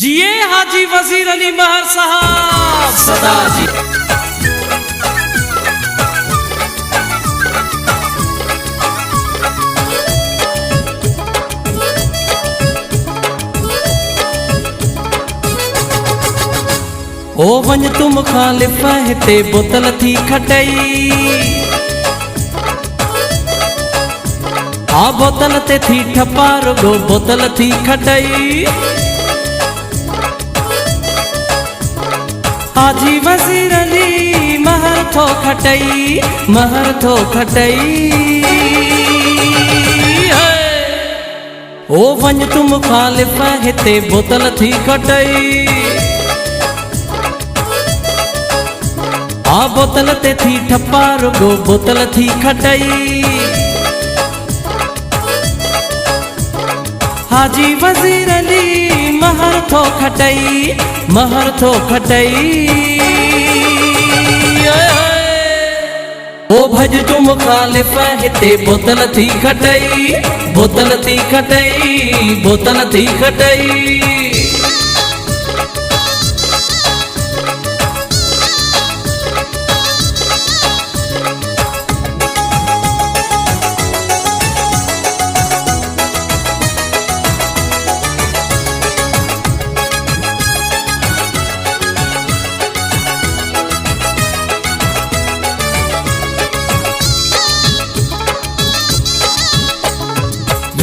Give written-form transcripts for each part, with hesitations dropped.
जिए हाजी वजीर अली महर साहब सदा जी। ओ वंज तुम खालिफ हिते बोतल थी खटई, आ बोतल ते थी ठपा रुगो बोतल थी खटई। हाजी वजीर अली महर थो खटई, महर थो खटई। ओ वंज तुम खालिफ हिते बोतल थी खटई, आ बोतल ते थी ठपा रुगो बोतल थी खटई। हाजी वजीर अली महर थो खटई, महर थो खटई। ओ भज तुम खालिफ हिते बोतल थी खटई, बोतल थी खटई, बोतल थी खटई।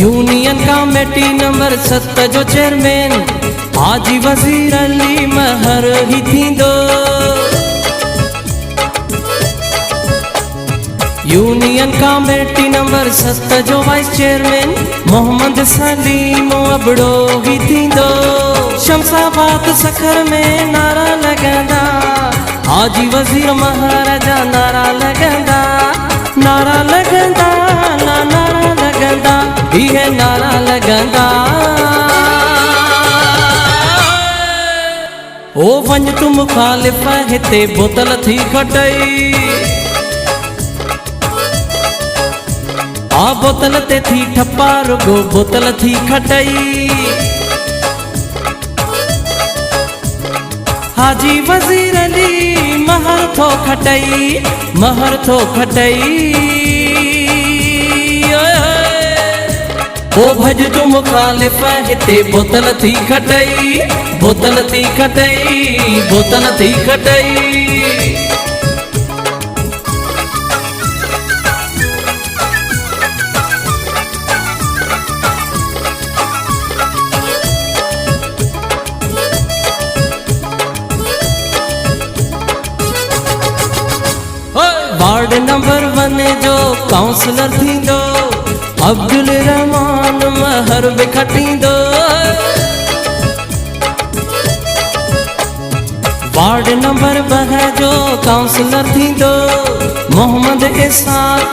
यूनियन कमेटी नंबर 7 जो चेयरमैन हाजी वजीर अली महर ही थींदो। यूनियन कमेटी नंबर 7 जो वाइस चेयरमैन मोहम्मद सलीम अबड़ो ही थींदो। शमशाबाद सखर में नारा लगंदा, हाजी वजीर महाराजा नारा लगंदा, नारा लगंदा, नारा लगंदा, ये नारा लगंदा। ओ वंज तुम खालिफ हिते बोतल थी खटई, आ बोतल ते थी ठपा रुगो बोतल थी खटई। हाजी वजीर अली महर थो खटई, महर थो खटई। ओ भज तुम खालिफ हिते बोतल थी खटई, बोतल थी खटई, बोतल थी खटई। वार्ड नंबर 1 जो काउंसलर थींदो अब्दुल रहमान महर बिखटींदो। वार्ड नंबर 2 जो काउंसलर थींदो मोहम्मद इसाक